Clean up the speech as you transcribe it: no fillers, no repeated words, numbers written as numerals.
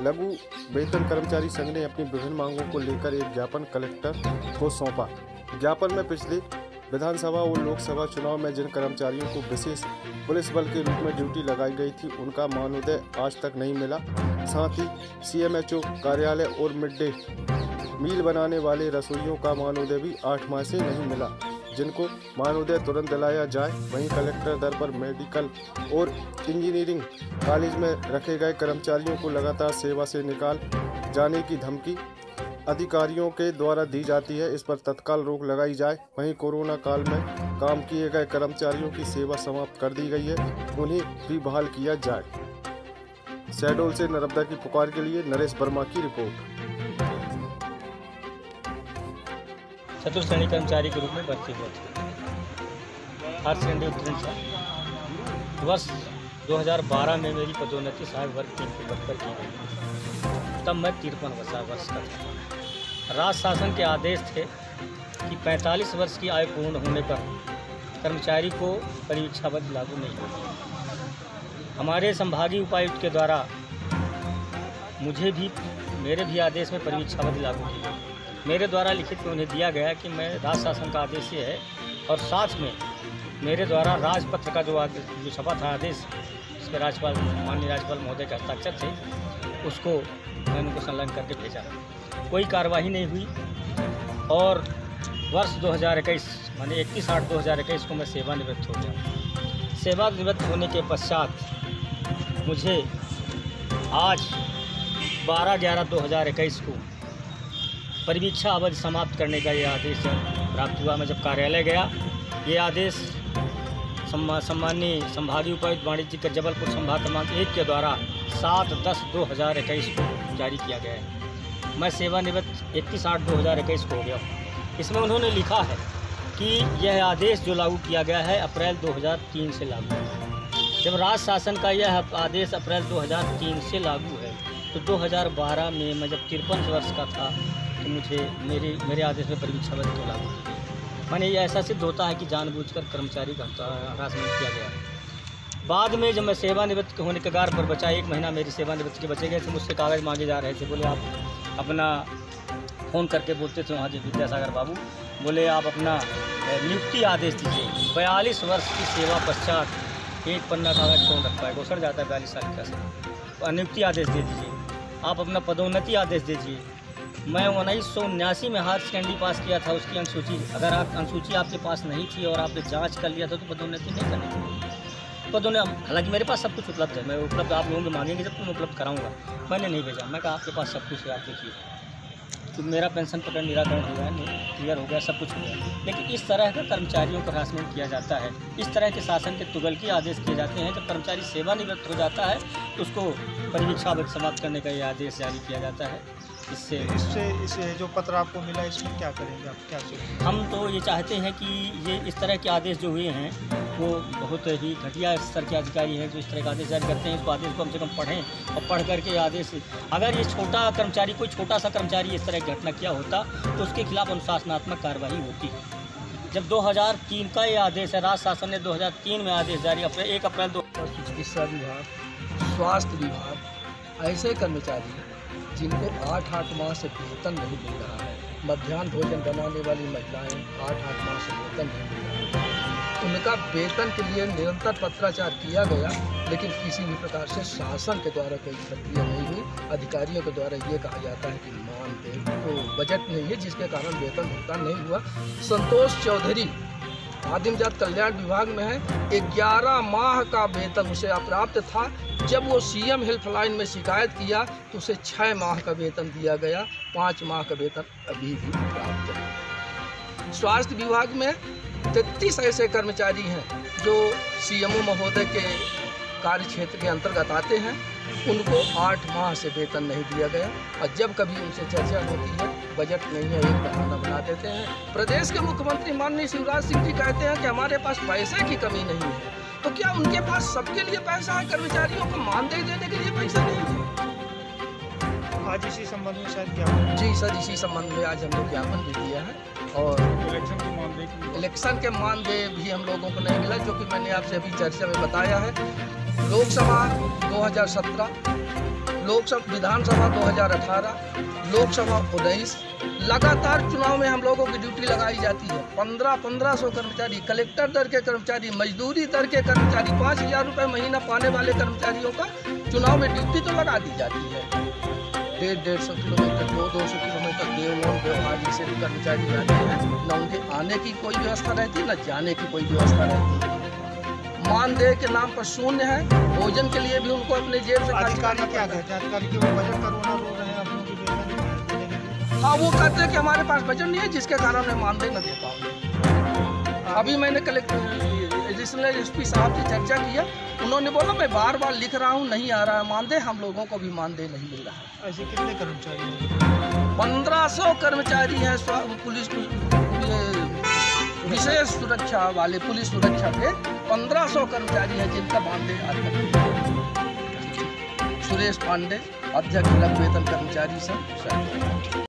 लघु वेतन कर्मचारी संघ ने अपनी विभिन्न मांगों को लेकर एक ज्ञापन कलेक्टर को सौंपा। ज्ञापन में पिछले विधानसभा और लोकसभा चुनाव में जिन कर्मचारियों को विशेष पुलिस बल के रूप में ड्यूटी लगाई गई थी, उनका मानदेय आज तक नहीं मिला। साथ ही सीएमएचओ कार्यालय और मिड डे मील बनाने वाले रसोइयों का मानदेय भी 8 माह से नहीं मिला, जिनको मानदेय तुरंत दिलाया जाए। वहीं कलेक्टर दर पर मेडिकल और इंजीनियरिंग कॉलेज में रखे गए कर्मचारियों को लगातार सेवा से निकाल जाने की धमकी अधिकारियों के द्वारा दी जाती है, इस पर तत्काल रोक लगाई जाए। वहीं कोरोना काल में काम किए गए कर्मचारियों की सेवा समाप्त कर दी गई है, उन्हें भी बहाल किया जाए। शहडोल से नर्मदा की पुकार के लिए नरेश वर्मा की रिपोर्ट। चतुर्थ श्रेणी कर्मचारी के रूप में भर्ती हुआ था। हायर सेकेंडरी उत्तीर्ण था। वर्ष 2012 में मेरी पदोन्नति सहायक वर्ग 3 के पद पर की गई। तब मैं 53 वर्ष का था। राज्य शासन के आदेश थे कि 45 वर्ष की आयु पूर्ण होने पर कर्मचारी को परिवीक्षावधि लागू नहीं होगी। हमारे संभागीय उपायुक्त के द्वारा मेरे भी आदेश में परिवीक्षावधि लागू की गई। मेरे द्वारा लिखित में उन्हें दिया गया कि मैं राज्य शासन का आदेश ये है, और साथ में मेरे द्वारा राजपत्र का जो छपा था आदेश, इस पर माननीय राज्यपाल महोदय के हस्ताक्षर थे, उसको मैंने उनको संलग्न करके भेजा। कोई कार्रवाई नहीं हुई और वर्ष 2021 माने 31/8/2021 को मैं सेवानिवृत्त हो गया। सेवानिवृत्त होने के पश्चात मुझे आज 12/11/2021 को परिवीक्षा अवधि समाप्त करने का ये आदेश प्राप्त हुआ। मैं जब कार्यालय गया, ये आदेश सम्माननीय संभागीय उपायुक्त वाणिज्य के जबलपुर संभाग क्रमांक 1 के द्वारा 7/10/2021 को जारी किया गया है। मैं सेवानिवृत्त 31/8/2021 को हो गया। इसमें उन्होंने लिखा है कि यह आदेश जो लागू किया गया है अप्रैल 2003 से लागू है। जब राज्य शासन का यह आदेश अप्रैल 2003 से लागू है, तो 2012 में मैं जब 53 वर्ष का था, तो मेरे आदेश में परिवीक्षावधि तो लागू की गई। माने ये ऐसा सिद्ध होता है कि जानबूझकर कर्मचारी का हरासमेंट किया गया है। बाद में जब मैं सेवानिवृत्त होने के कगार पर बचा, 1 महीना मेरी सेवानिवृत्त के बचे गए थे, मुझसे कागज़ मांगे जा रहे थे। बोले आप अपना फ़ोन करके बोलते थे वहाँ जी विद्यासागर बाबू, बोले आप अपना नियुक्ति आदेश दीजिए। 42 वर्ष की सेवा पश्चात एक पन्ना कागज़ कौन रख पाएगा, सड़ जाता है 42 साल का से। नियुक्ति आदेश दे दीजिए, आप अपना पदोन्नति आदेश दीजिए। मैं 1979 में हायर सेकेंडरी पास किया था, उसकी अनुसूची, अगर आप अनुसूची आपके पास नहीं थी और आपने जांच कर लिया था तो पदोन्नति नहीं करनी थी। हालांकि मेरे पास सब कुछ उपलब्ध है, मैं उपलब्ध आप लोगों को मांगेंगे जब तो मैं उपलब्ध कराऊंगा। मैंने नहीं भेजा, मैं कहा आपके पास सब कुछ है, आप देखिए। तो मेरा पेंशन प्रकरण निराकरण हो गया, क्लियर हो गया, सब कुछ हो गया। लेकिन इस तरह का कर्मचारियों को हरासमेंट किया जाता है, इस तरह के शासन के तुगलकी आदेश किए जाते हैं। जब कर्मचारी सेवानिवृत्त हो जाता है तो उसको परिवीक्षावधि समाप्त करने का ये आदेश जारी किया जाता है। इससे जो पत्र आपको मिला, इसमें क्या करेंगे आप, क्या सोचेंगे? हम तो ये चाहते हैं कि ये इस तरह के आदेश जो हुए हैं वो बहुत ही घटिया स्तर के अधिकारी हैं जो इस तरह का आदेश जारी करते हैं। इसको आदेश को कम से कम पढ़ें और पढ़ करके आदेश, अगर ये छोटा कर्मचारी, कोई छोटा सा कर्मचारी इस तरह की घटना किया होता तो उसके खिलाफ अनुशासनात्मक कार्रवाई होती। जब 2003 का ये आदेश है, राज्य शासन ने 2003 में आदेश जारी 1 अप्रैल 2000। चिकित्सा विभाग, स्वास्थ्य विभाग, ऐसे कर्मचारी जिनको 8 माह से वेतन नहीं मिल रहा है, मध्याह्न भोजन बनाने वाली महिलाएं 8 माह से वेतन नहीं मिल रहा है, उनका वेतन के लिए निरंतर पत्राचार किया गया, लेकिन किसी भी प्रकार से शासन के द्वारा कोई प्रक्रिया नहीं हुई। अधिकारियों के द्वारा ये कहा जाता है कि मानदेय तो बजट नहीं है, जिसके कारण वेतन भुगतान नहीं हुआ। संतोष चौधरी आदिम जात कल्याण विभाग में है, 11 माह का वेतन उसे अप्राप्त था। जब वो सीएम हेल्पलाइन में शिकायत किया तो उसे 6 माह का वेतन दिया गया, 5 माह का वेतन अभी भी प्राप्त है। स्वास्थ्य विभाग में 33 ऐसे कर्मचारी हैं जो सीएमओ महोदय के कार्य क्षेत्र के अंतर्गत आते हैं, उनको 8 माह से वेतन नहीं दिया गया। और जब कभी उनसे चर्चा होती है, बजट नहीं है, एक बहाना बना देते हैं। प्रदेश के मुख्यमंत्री माननीय शिवराज सिंह जी कहते हैं कि हमारे पास पैसे की कमी नहीं है, तो क्या उनके पास सबके लिए पैसा है, कर्मचारियों को मानदेय देने के लिए पैसा नहीं है? आज इसी संबंध में शायद ज्ञापन? जी सर, इसी संबंध में आज हम लोग ज्ञापन भी दिया है। और इलेक्शन के मानदेय भी हम लोगों को नहीं मिला, जो कि मैंने आपसे अभी चर्चा में बताया है। लोकसभा 2017, लोकसभा विधानसभा 2018, लोकसभा 19, लगातार चुनाव में हम लोगों की ड्यूटी लगाई जाती है। 1500 कर्मचारी, कलेक्टर दर के कर्मचारी, मजदूरी दर के कर्मचारी, 5000 रुपये महीना पाने वाले कर्मचारियों का चुनाव में ड्यूटी तो लगा दी जाती है। 150 किलोमीटर, 200 किलोमीटर देवलोन व्यवहार से कर्मचारी जाते हैं, न उनके आने की कोई व्यवस्था रहती है, न जाने की कोई व्यवस्था रहती है। मानदेय के नाम पर शून्य है, भोजन के लिए भी उनको अपने जेब से अधिकारी क्या कहते हैं? अधिकारी की वो बजट का रोना रो रहे हैं आप लोगों की वेतन। हाँ, वो कहते हैं कि हमारे पास बजट नहीं है, जिसके कारण मैं मानदेय न दे पाऊँ। अभी मैंने कलेक्टर एडिशनल एसपी साहब से चर्चा की है, उन्होंने बोला मैं बार बार लिख रहा हूँ, नहीं आ रहा है मानदेय, हम लोगों को भी मानदेय नहीं मिल रहा है। ऐसे कितने कर्मचारी हैं? 1500 कर्मचारी हैं पुलिस विशेष सुरक्षा वाले, पुलिस सुरक्षा के 1500 कर्मचारी हैं जिनका मानदेय आज तक। सुरेश पांडे, अध्यक्ष लघु वेतन कर्मचारी संघ।